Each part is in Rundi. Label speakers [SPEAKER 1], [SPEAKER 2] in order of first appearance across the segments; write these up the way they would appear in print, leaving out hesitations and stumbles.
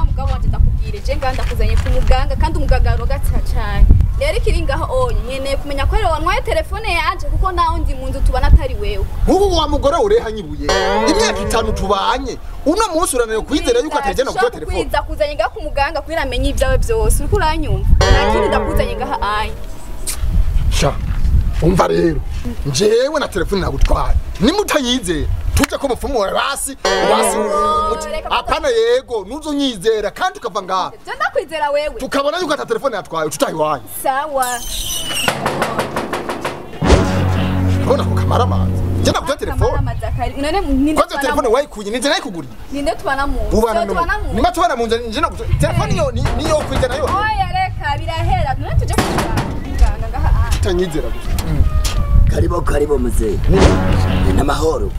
[SPEAKER 1] mugabo wanje ndakubwire je nganda kuzanye ku muganga kandi umuganga arogatsa cyane rero ikiringaho onye nkeneye kumenya ko rero wanwaye telefone yanje kuko naho ndi mu nzu tubana atari wewe
[SPEAKER 2] ubu wa mugore ureha nyibuye imyaka 5 tubanye uno munsi urananiye kwizera yuko atajana ku telefone
[SPEAKER 1] kwiza kuzanye ngaho ku muganga kugira amenye ibyawe byose uriko uranyumva nta kindi ndakuzanye ngaho ayi
[SPEAKER 2] sha umva rero njewe na telefone nagutwaye nimutanyizera tuje ko mufumura basi apana yego nuzo nyizera kandi ukava ngaha
[SPEAKER 1] je ndakwizera wewe
[SPEAKER 2] tukabona yuko ata telefone yatwaye tutayi wanyu
[SPEAKER 1] sawa
[SPEAKER 2] bona ko kamara amazi je ndakuta telefone kwanza telefone wayikuye nije nayikuguriye
[SPEAKER 1] ninde tubana mu
[SPEAKER 2] nima tubana mu nje nakuta telefone yo niyo kwije nayo
[SPEAKER 1] oya reka birahera none tuje kuganga ngaha
[SPEAKER 2] tanyizera gusa
[SPEAKER 3] karibu mzee namahoro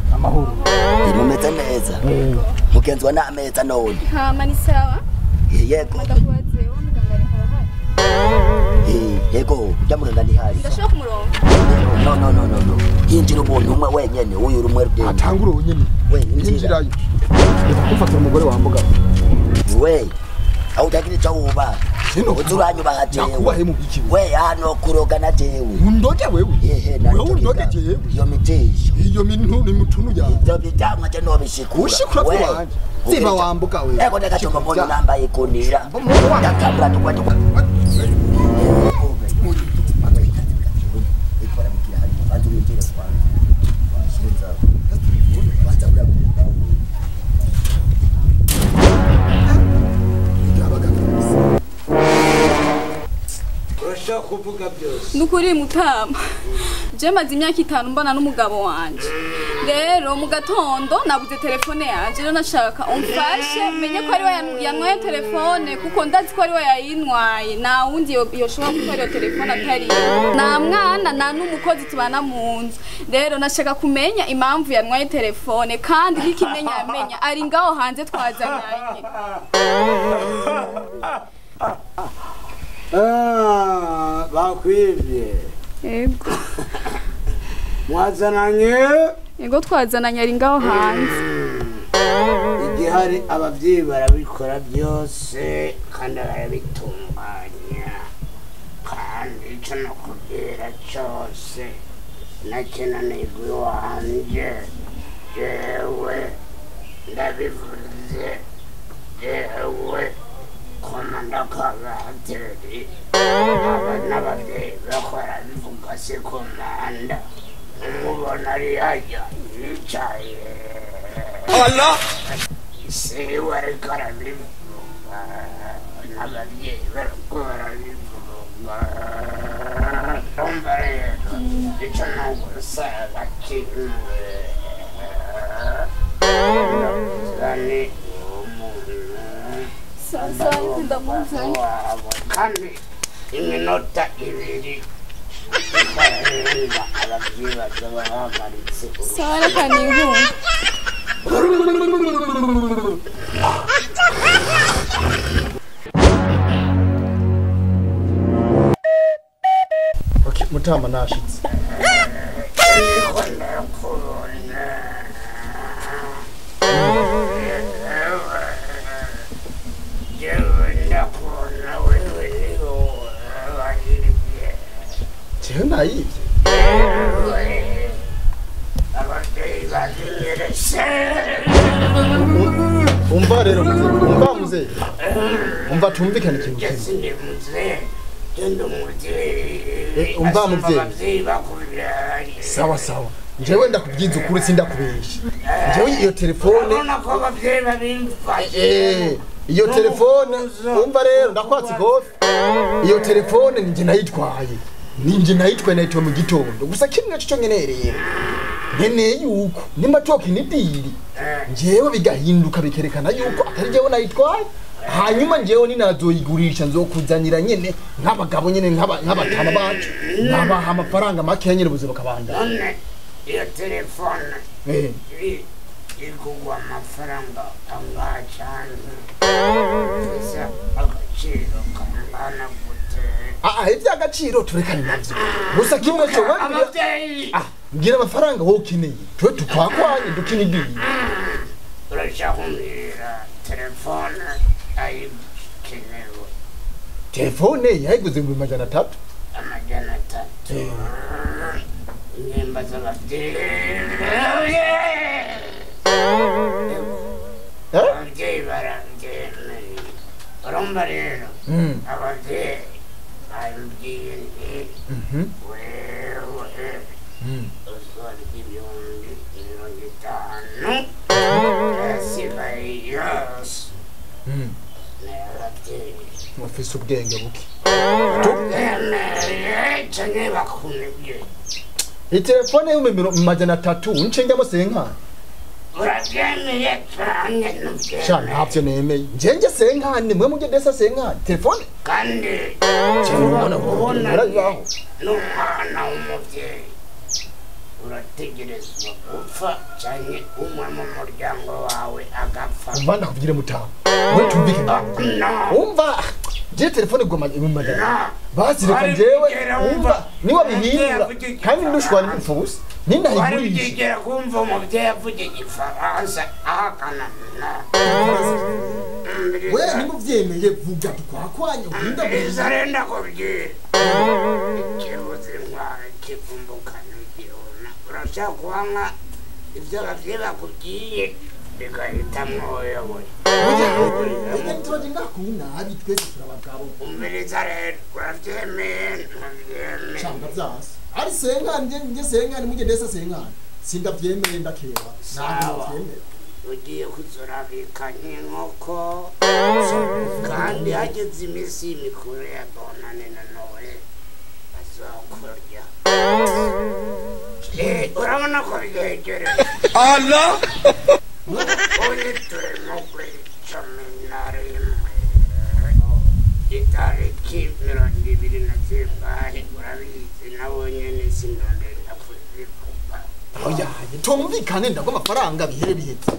[SPEAKER 3] imumeze neza mugenzwa n'ameza none
[SPEAKER 1] hama ni sawa
[SPEAKER 3] yego
[SPEAKER 1] ndakubaze wo muganga ari hahari
[SPEAKER 3] yego ndamuganga ni hari
[SPEAKER 1] ndashaka kumurongo
[SPEAKER 3] no yinjira ubuntu umwe wenyene uyu rumwe rudende
[SPEAKER 2] atangura wenyene yinjirayo ndakufatira umugore wa mbuga
[SPEAKER 3] we au ndagire cyo uba uturanyu bahajewe we hano kuroga na jewe
[SPEAKER 2] undoge wewe wewe undoge jewe
[SPEAKER 3] iyo mitejo
[SPEAKER 2] iyo mintu ni mutunu ya
[SPEAKER 3] ibyo bitamwa je no bishikura
[SPEAKER 2] ushikura ko wanje ziba wambuka wewe
[SPEAKER 3] ego ndagatonga mbona nambaye kunira ndakabura tukwa
[SPEAKER 4] kuvuga byose
[SPEAKER 1] nukuri mutama je maze imyaka 5 mbana n'umugabo wanje rero mu gatondo nabuze telefone yanje rero nashaka umfashe menye ko ari we yanwaye telefone kuko ndazi ko ari we yayinwaye na wundi yoshobora gukora iyo telefone atari na mwana na n'umukozi tubana mu nzu rero nashaka kumenya impamvu yanwaye telefone kandi nk'ikimenya yamenya ari ngaho hanze twazananye
[SPEAKER 4] bakwibye
[SPEAKER 1] yego
[SPEAKER 4] mwazananye
[SPEAKER 1] yego twazananye ari ngaho hanze
[SPEAKER 4] igihe hari ababyeyi barabikora byose kandi barabitunganya kandi icyo nakubwira cyose nakinanirwa iwanje jewe ndabivuze jewe komanda kabateri n'ababyeyi bakora bivuga se komanda umubona ari yajya yicaye Allah siwe ariko arabivuga n'ababyeyi barakora bivuga umva rero icyo nagusaba kimwe ndakuzane
[SPEAKER 1] sasa ndamuzanye
[SPEAKER 4] kandi iminota 2 ababyeyi bazaba bahagaritse
[SPEAKER 1] sara kanihu
[SPEAKER 2] okay mutama nashitse jewe nayivye umva rero umva muze umva tumvikane ikintu umva muvyeyi sawa sawa njewe ndakubwiza ukuri sindakubesha njewe iyo telefone iyo telefone umva rero ndakwatse kofi iyo telefone ninjye nayitwaye nayitwaye mu gitondo gusa kimwe cyo nkenereye nkeneye yuko nimba toka inidiri njewe bigahinduka bikerekana yuko atari jewe nayitwaye hanyuma njewe ninazoyigurisha nzokuzanira nyene nk'abagabo nyene nk'abatama bacu nabaha amafaranga make nyene buze bakabanda
[SPEAKER 4] iyo telefone igugwa amafaranga angaha cyane gusa agaciro kangana gute
[SPEAKER 2] iby'agaciro turekane navyo gusa kimwe cyo ngira amafaranga wowe ukeneye twe tukwakwanye dukina idiri
[SPEAKER 4] urashaka kumbwira telefone ayikenewe.
[SPEAKER 2] Telefone yayiguze mu 300.
[SPEAKER 4] Amajana 3. Nyemba z'abavyeyi. Abavyeyi barambyemeye. Urumva rero abavyeyi bambwiye nti wewe uzora ibihumbi 50 asigaye yose n'abavyeyi
[SPEAKER 2] mufise ubwenge buke
[SPEAKER 4] cyane bakumibye
[SPEAKER 2] telefone y'umwe 300 uncengemo senka
[SPEAKER 4] urabyemeye cyane n'ubwenge
[SPEAKER 2] sha ntavyo nemeye njenge senka ni mwe muje desa senka telefone
[SPEAKER 4] kandi
[SPEAKER 2] ubona
[SPEAKER 4] n'umwana w'umuvyeyi urategerezwa gupfa cyane umwe mu muryango wawe agapfa
[SPEAKER 2] umva ndakubwire mutaha we tumvike umva je telefone goma imumagara basi reka jewe umva niwa bihindura kandi ndushwana n'imfubusa nindahigurisha
[SPEAKER 4] warigera kumva umuvyeyi avuga igifaransa ahakana
[SPEAKER 2] we nimuvyemeye vuga tukwakwanya uhinda
[SPEAKER 4] beza renda kubwira ikibuze intwara kivumbukana igihona urashaka kuhanka ivyo abavyeyi bakubwiye bigahita mwoyoboye
[SPEAKER 2] turaje ngakuna abi twese turabagabo
[SPEAKER 4] umviriza rero uravyemeye ntuvyemeye
[SPEAKER 2] shamba vyase ari senga nje senga ni muje desa senga sindavyemeye ndakeba ntabwo vyemeye
[SPEAKER 4] ugiye kuzurabika nk'inkoko kandi hageze iminsi mikuru ya bonane na nowe bazokurya urabona ko byegereye
[SPEAKER 3] Allah
[SPEAKER 4] ubundi turimo kw'icumi na rimwe itariki 20 urabizi nabonye n'isindondera kuzivuga
[SPEAKER 2] oya tumvikane ndagoma amafaranga bihere bihetse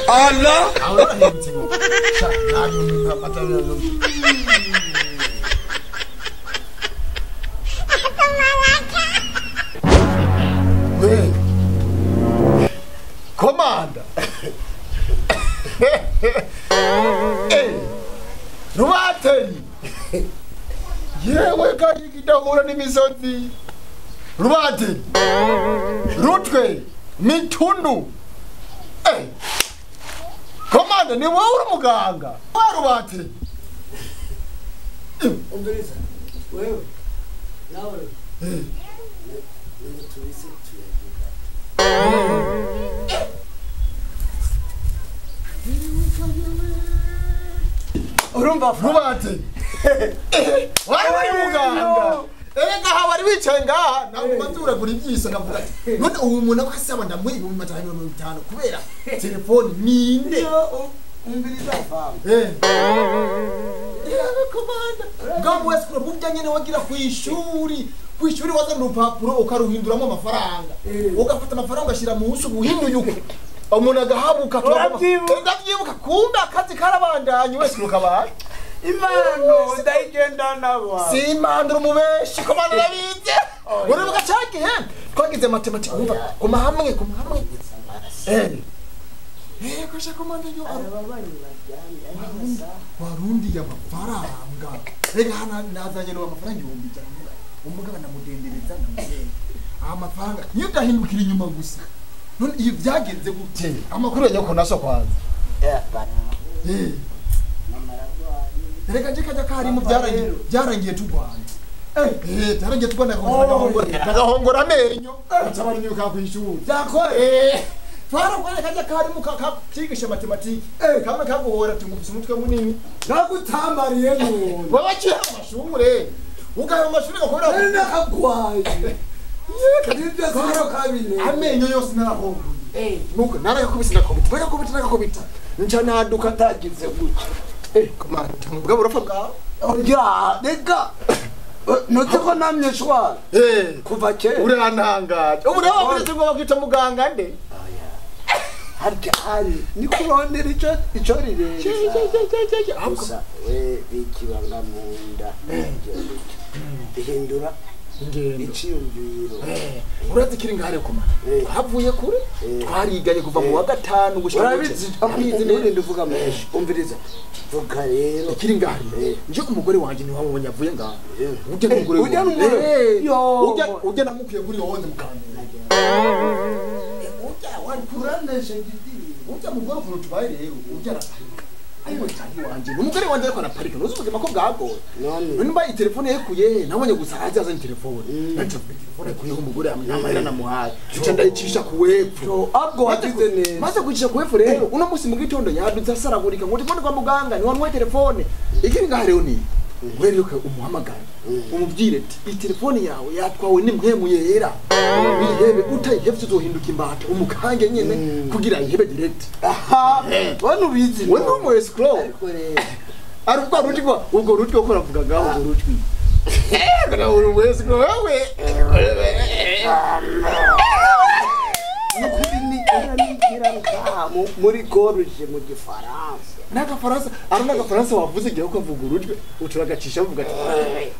[SPEAKER 3] Allah
[SPEAKER 2] ahora ntingo sha nani nkapatana no we komanda rubateri yewe kandi kidahura n'imisozi rubateri rutwe mitundu komanda ni wowe uri muganga warubateri
[SPEAKER 5] umviriza wewe nawe tubise tuyagira
[SPEAKER 2] urumva rubateri wari muganga ega ha bari bicaye ngaha ntabwo manzura kuri byisa navuga ati none ubu umuntu akasaba ndamwe 550 kubera telefone ninde
[SPEAKER 5] umviriza fam
[SPEAKER 2] komanda ngaho wese kuri burya nyene wagira kwishuri wazana urupapuro ukaruhinduramo amafaranga ugafata amafaranga ashira mu nsu guhinduye uko umuntu agahabuka ndavyibuka kumbe akazi karabandanye wese rukabaye
[SPEAKER 5] imano ndayigenda nabo
[SPEAKER 2] si imandura umubeshi komanda nabize uribuka cyagihe twagize matematika umva kuma hamwe kosha komanda yo warundi y'amafaranga rega hana nazanye no amafaranga 1000 umugaba namudendereza ndamugenda amafaranga yudahindukira inyuma gusa none iyo byagenze gute amakuru yanyoko naso kwanza rega je kajya kari mu byarangiye tugwanda byarangiye tugwanda agahongora amenyo atabari nyuka kwishuri
[SPEAKER 5] dako
[SPEAKER 2] fara kwa kajya kari mu kigisha matematiki kamwe kaguhora tumufise umutwe munini
[SPEAKER 5] nagutambariye none
[SPEAKER 2] wowe cyo amashure ugaye amashuri gakora
[SPEAKER 5] ari nakagwaye kadibya zero kabine
[SPEAKER 2] amenyo yose narahombuye nuko narayakubise nakubita nca naduka tagize gutya komanda mugabo urafa bwa
[SPEAKER 5] oya rega notiko namye shwa kuva kera
[SPEAKER 2] urantangaje ubu nawe wabiretse ngo bakwita muganga nde
[SPEAKER 5] hari nikurondera ico rireza
[SPEAKER 4] gusa we bikibanga mu nda ihindura
[SPEAKER 2] ingendo
[SPEAKER 5] iciyumviro
[SPEAKER 2] urazi kiri ngare kuma havuye kure twariganye kuva mu wa gatanu gushika
[SPEAKER 5] urabizi amwizi nuri ndivuga menshi umviriza vuga rero
[SPEAKER 2] kiri ngare nje ku mugore wanje ni wabonye avuye ngaho uje n'umugore
[SPEAKER 5] uje n'umugore
[SPEAKER 2] uje namukuye kuri wonze mukanye uje wari kuranesha ngidi uje mugore kuno tubaye rero uje araparika ariko cyane wanje umugore wanje ariko araparika nuzi ubuzima ko bwagoye none mba telefone yekuye nabonye gusa azazanye telefone nacho telefone kuye umugore amahera namuhaye cyo ndayicisha ku wepfo
[SPEAKER 5] abwo wagize neza
[SPEAKER 2] maze kucisha ku wepfo rero uno musi mu gitondo yaduza saragurika ngo telefone kwa muganga ni wanwe telefone ikiri ngaha rero ni weri uke umuhamagara umubwire ati telefone yawe yatwawe n'impwemu yera ihebe utayihevye uzohinduka imbata umukange nyene kugira ihebe direct
[SPEAKER 5] aha bano ubizi
[SPEAKER 2] we no mo scroll ariko ruti ko ubwo ruti ko ravuga ngaho ubwo ruti kana uri scroll wewe
[SPEAKER 5] nukuri ni kiraruka muri goruje mu gifaransa
[SPEAKER 2] n'agafaransa n'agafaransa wavuze igihe ko avuga urujwe uturagacisha uvuga ati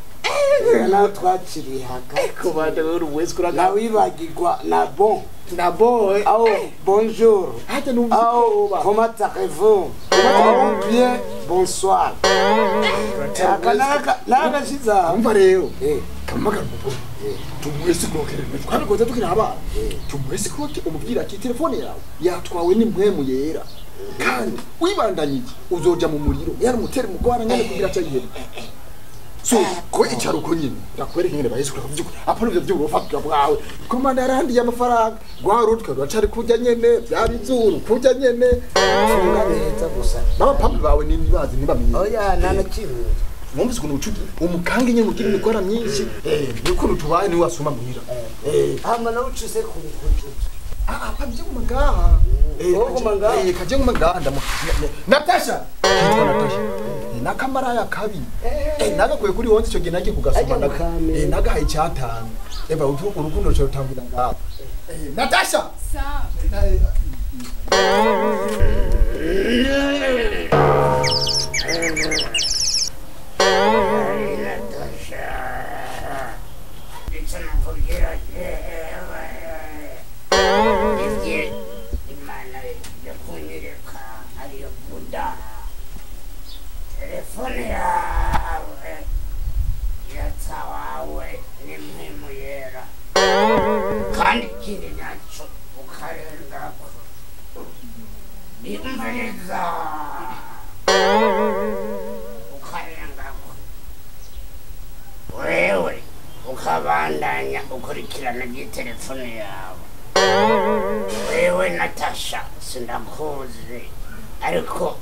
[SPEAKER 5] na twakiri hagati
[SPEAKER 2] ko bande uri wese kuraga
[SPEAKER 5] na wibagirwa na bon
[SPEAKER 2] aho
[SPEAKER 5] bonjour
[SPEAKER 2] hata numva
[SPEAKER 5] aho comment allez-vous bien bonsoir naka shiza
[SPEAKER 2] umva rero kamagara mugo tumwese kokere kandi koza tukira abana tumwese koke umubwira ati telefone yawe yatwawe n'impwemu yera kandi wibandanyije uzoja mu muriro yari muteri mugwana nyene kugira cyayihera so ko icaruko nyine yakwereka nyine bahise kuvuga apano byo by'ubufatwa bwawe komanda yarandi y'amafaranga rwaruka rwacari kujya nyene byabizuru kujya nyene
[SPEAKER 5] funga neza gusa
[SPEAKER 2] baba pambi bawe nibazi nibamenye
[SPEAKER 5] oya nana kimwe
[SPEAKER 2] mwumvise ukuntu ucuti umukange nyene mukiri mikora myinshi niko tubaye ni wasuma muhira
[SPEAKER 5] ama na ucuse ku kucuti
[SPEAKER 2] pabye kumagaha kaje kumagaha ndamu Natasha kitwa Natasha nakamara ya kabi nagakwiye kuri wonse cyo genage kugasoma nagahaye cyatanu eba urukundo cyo rutangura ngaho Natasha
[SPEAKER 1] sa
[SPEAKER 4] telefone yawe yatawawe n'impwemu yera kandi ikindi nacyo ukarengako bimviriza ukarengako wewe ukabandanya ukurikirana telefone yawe wewe Natasha sindakuzi ariko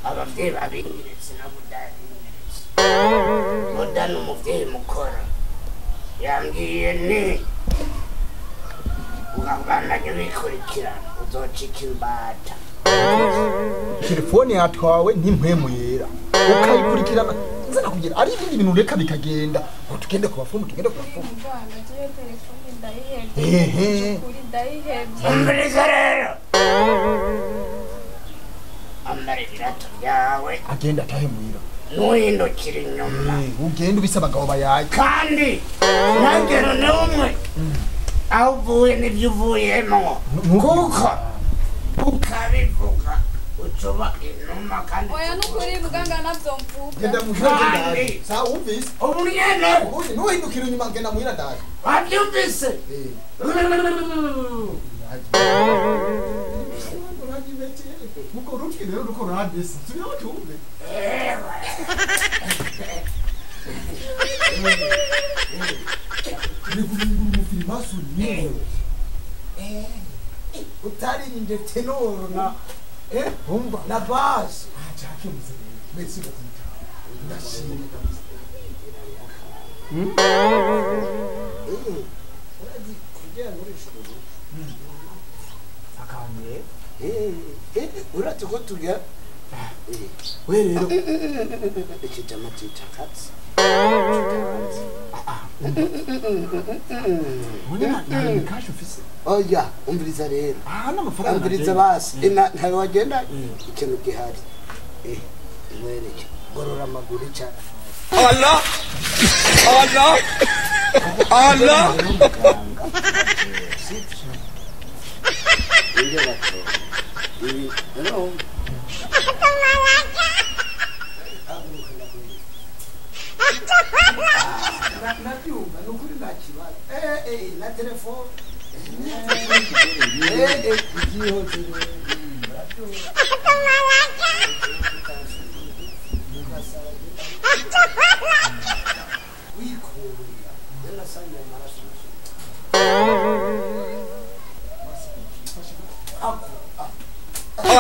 [SPEAKER 4] abavyeyi babingeretse na muda n'umuvyeyi mukora yambwiye ni ukabandanya bikurikirana uzocika imbata
[SPEAKER 2] telefone yatwawe n'impwemu yera ukayikurikirana nzana kugira ari ibindi bintu reka bikagenda ngo tugende ku bafumu tugende ku bafumu
[SPEAKER 4] umviriza rero ambara ibirato byawe
[SPEAKER 2] agenda atahe muhira
[SPEAKER 4] nuhindukira inyuma
[SPEAKER 2] ugenda ubisa abagabo bayaye
[SPEAKER 4] kandi ntagero n'umwe aho uvuye n'ibyo uvuyemo kuko ukabivuga ucuba inuma kandi
[SPEAKER 1] oya nukuri muganga navyo mvuga
[SPEAKER 2] genda muhira sa wumvise
[SPEAKER 4] ubunyene
[SPEAKER 2] nuhindukira inyuma genda muhira ndaje
[SPEAKER 4] wabyumvise
[SPEAKER 2] muko ruti rero ruko radesi turiho tumve Maso
[SPEAKER 5] utari nje tenoro na
[SPEAKER 2] bomba
[SPEAKER 5] na basi
[SPEAKER 2] chake mzee merci beaucoup ndashimye
[SPEAKER 5] kujya muri shuri
[SPEAKER 2] akanye
[SPEAKER 5] urati ko tujya
[SPEAKER 2] we rero
[SPEAKER 5] ikijama cy'icakatsi
[SPEAKER 2] nta cash office
[SPEAKER 5] oya umviriza rero
[SPEAKER 2] n'amafaranga
[SPEAKER 5] umviriza basi ntawe wagenda ikintu gihari mwereke gorora amaguru cyane Allah
[SPEAKER 6] Allah.
[SPEAKER 5] Na telefone.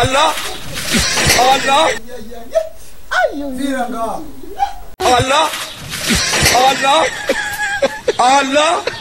[SPEAKER 6] Allah. Allah. Allah. Allah. Allah.